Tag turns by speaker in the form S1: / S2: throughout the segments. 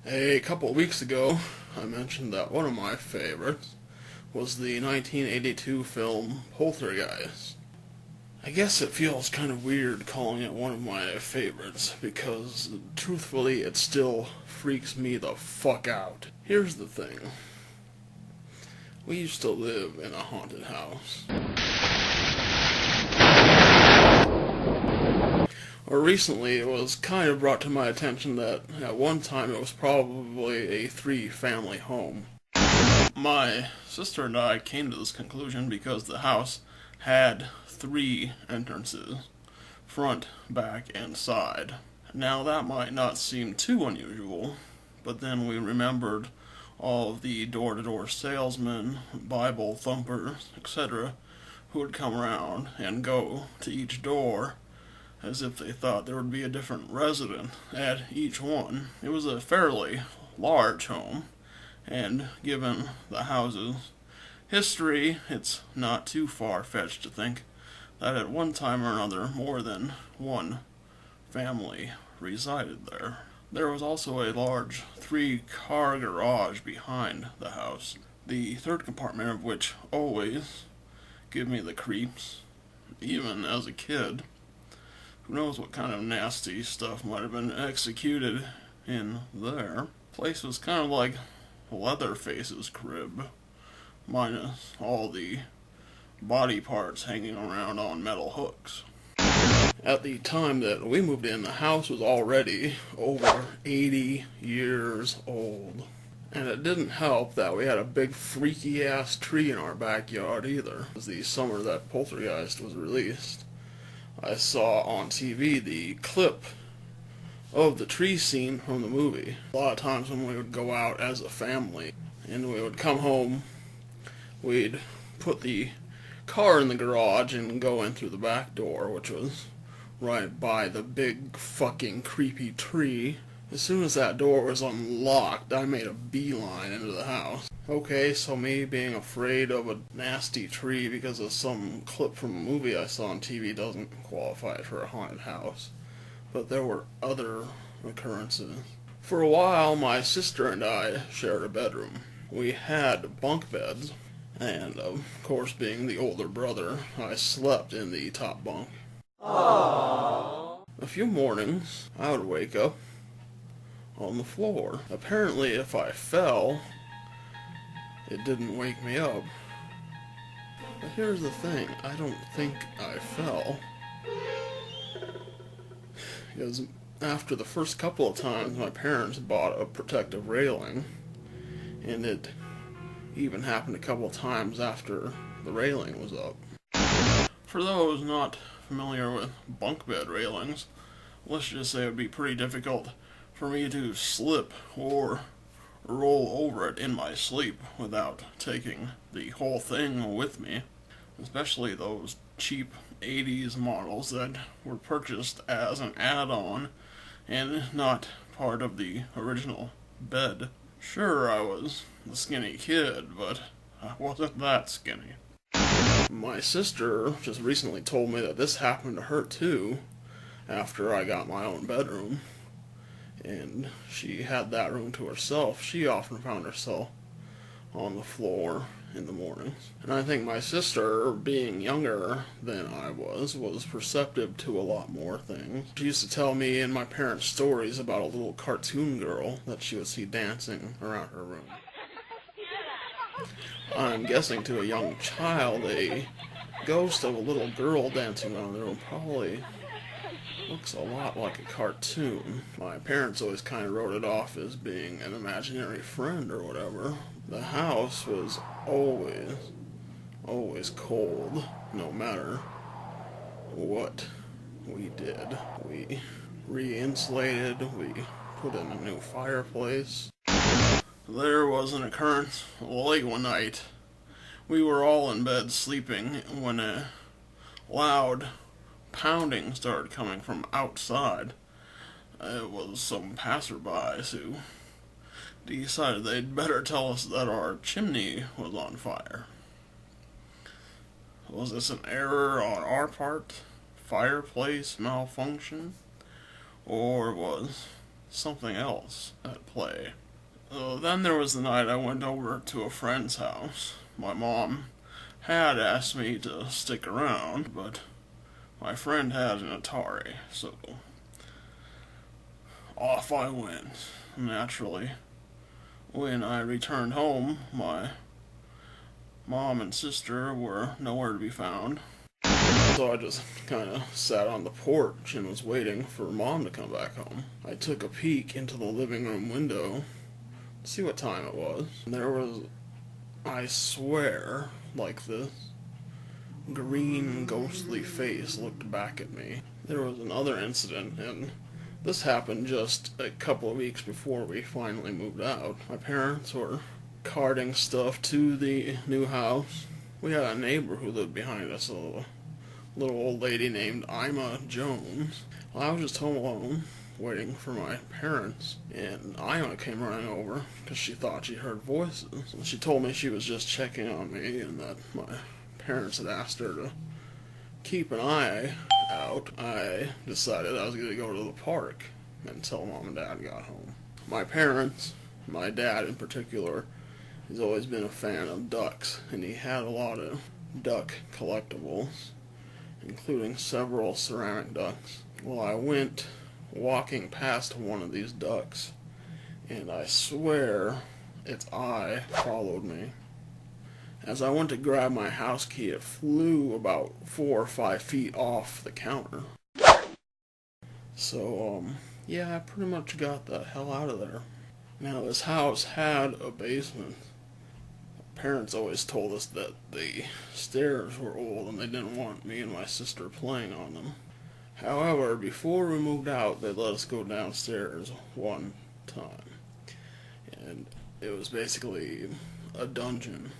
S1: A couple of weeks ago, I mentioned that one of my favorites was the 1982 film Poltergeist. I guess it feels kind of weird calling it one of my favorites because, truthfully, it still freaks me the fuck out. Here's the thing. We used to live in a haunted house. Or recently, it was kind of brought to my attention that at one time it was probably a three-family home. My sister and I came to this conclusion because the house had three entrances: front, back, and side. Now that might not seem too unusual, but then we remembered all of the door-to-door salesmen, Bible thumpers, etc., who would come around and go to each door as if they thought there would be a different resident at each one. It was a fairly large home, and given the house's history, it's not too far-fetched to think that at one time or another more than one family resided there. There was also a large three-car garage behind the house, the third compartment of which always gave me the creeps, even as a kid. Who knows what kind of nasty stuff might have been executed in there. The place was kind of like Leatherface's crib, minus all the body parts hanging around on metal hooks. At the time that we moved in, the house was already over 80 years old. And it didn't help that we had a big freaky-ass tree in our backyard either. It was the summer that Poltergeist was released. I saw on TV the clip of the tree scene from the movie. A lot of times when we would go out as a family and we would come home, we'd put the car in the garage and go in through the back door, which was right by the big fucking creepy tree. As soon as that door was unlocked, I made a beeline into the house. Okay, so me being afraid of a nasty tree because of some clip from a movie I saw on TV doesn't qualify for a haunted house. But there were other occurrences. For a while, my sister and I shared a bedroom. We had bunk beds, and of course, being the older brother, I slept in the top bunk. Aww. A few mornings, I would wake up on the floor. Apparently, if I fell, it didn't wake me up. But here's the thing, I don't think I fell. Because after the first couple of times, my parents bought a protective railing, and it even happened a couple of times after the railing was up. For those not familiar with bunk bed railings, let's just say it would be pretty difficult for me to slip or roll over it in my sleep without taking the whole thing with me, especially those cheap 80s models that were purchased as an add-on and not part of the original bed. Sure, I was a skinny kid, but I wasn't that skinny. My sister just recently told me that this happened to her too after I got my own bedroom, and she had that room to herself. She often found herself on the floor in the mornings. And I think my sister, being younger than I was perceptive to a lot more things. She used to tell me in my parents' stories about a little cartoon girl that she would see dancing around her room. I'm guessing to a young child, a ghost of a little girl dancing around the room probably looks a lot like a cartoon. My parents always kind of wrote it off as being an imaginary friend or whatever. The house was always cold, no matter what we did. We re-insulated, we put in a new fireplace. There was an occurrence late one night. We were all in bed sleeping when a loud pounding started coming from outside. It was some passerbys who decided they'd better tell us that our chimney was on fire. Was this an error on our part? Fireplace malfunction? Or was something else at play. Then there was the night I went over to a friend's house. My mom had asked me to stick around, but my friend had an Atari, so off I went. Naturally, when I returned home, my mom and sister were nowhere to be found. So I just kind of sat on the porch and was waiting for mom to come back home. I took a peek into the living room window to see what time it was. And there was, I swear, like this green ghostly face looked back at me. There was another incident, and this happened just a couple of weeks before we finally moved out. My parents were carting stuff to the new house. We had a neighbor who lived behind us, a little old lady named Ima Jones. Well, I was just home alone, waiting for my parents, and Ima came running over because she thought she heard voices. She told me she was just checking on me and that my parents had asked her to keep an eye out. I decided I was going to go to the park until mom and dad got home. My parents, my dad in particular, has always been a fan of ducks, and he had a lot of duck collectibles, including several ceramic ducks. Well, I went walking past one of these ducks, and I swear its eye followed me. As I went to grab my house key, it flew about 4 or 5 feet off the counter. So, yeah, I pretty much got the hell out of there. Now, this house had a basement. Parents always told us that the stairs were old and they didn't want me and my sister playing on them. However, before we moved out, they let us go downstairs one time. And it was basically a dungeon.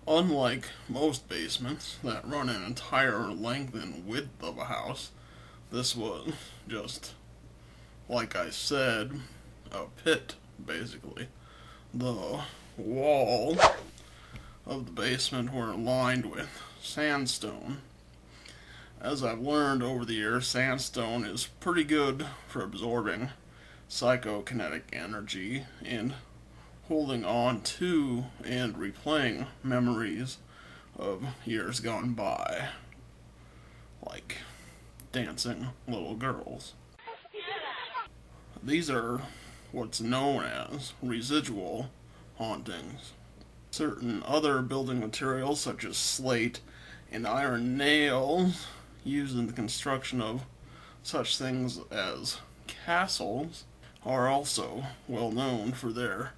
S1: Unlike most basements that run an entire length and width of a house, this was just, like I said, a pit, basically. The walls of the basement were lined with sandstone. As I've learned over the years, sandstone is pretty good for absorbing psychokinetic energy and holding on to and replaying memories of years gone by, like dancing little girls. These are what's known as residual hauntings. Certain other building materials, such as slate and iron nails, used in the construction of such things as castles, are also well known for their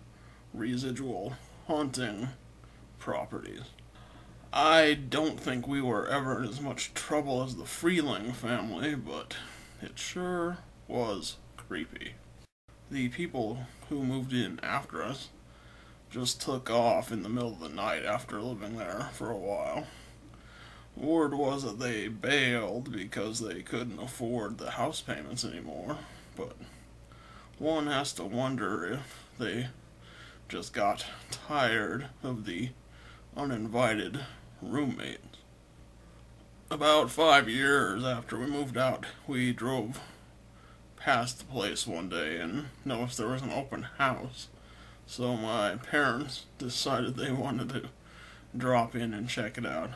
S1: residual haunting properties. I don't think we were ever in as much trouble as the Freeling family, but it sure was creepy. The people who moved in after us just took off in the middle of the night after living there for a while. Word was that they bailed because they couldn't afford the house payments anymore, but one has to wonder if they just got tired of the uninvited roommates. About 5 years after we moved out, we drove past the place one day and noticed there was an open house. So my parents decided they wanted to drop in and check it out.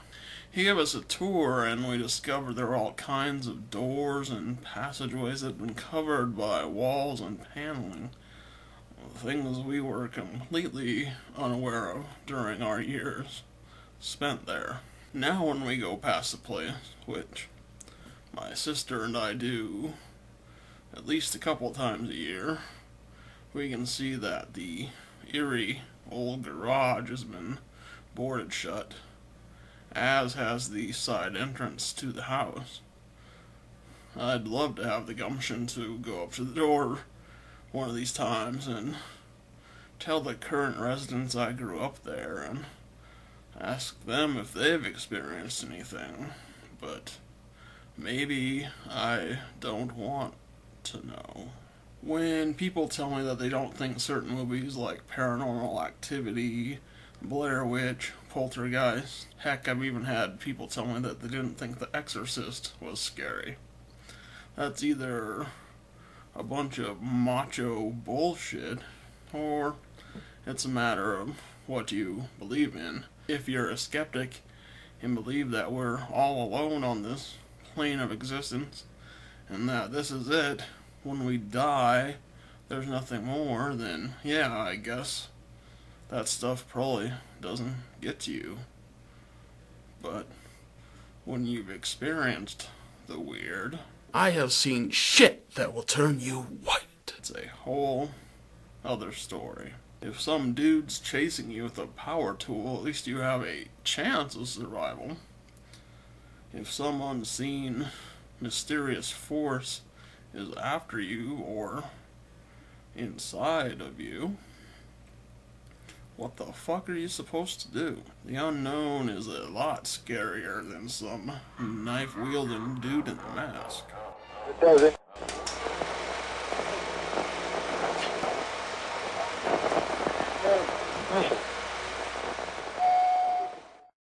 S1: He gave us a tour, and we discovered there were all kinds of doors and passageways that had been covered by walls and paneling. Things we were completely unaware of during our years spent there. Now when we go past the place, which my sister and I do at least a couple times a year, we can see that the eerie old garage has been boarded shut, as has the side entrance to the house. I'd love to have the gumption to go up to the door one of these times and tell the current residents I grew up there and ask them if they've experienced anything, but maybe I don't want to know. When people tell me that they don't think certain movies like Paranormal Activity, Blair Witch, Poltergeist, heck, I've even had people tell me that they didn't think The Exorcist was scary. That's either a bunch of macho bullshit, or it's a matter of what you believe in. If you're a skeptic and believe that we're all alone on this plane of existence, and that this is it, when we die, there's nothing more, then yeah, I guess that stuff probably doesn't get to you. But when you've experienced the weird, I have seen shit that will turn you white. It's a whole other story. If some dude's chasing you with a power tool, at least you have a chance of survival. If some unseen, mysterious force is after you or inside of you, what the fuck are you supposed to do? The unknown is a lot scarier than some knife-wielding dude in a mask.
S2: It doesn't.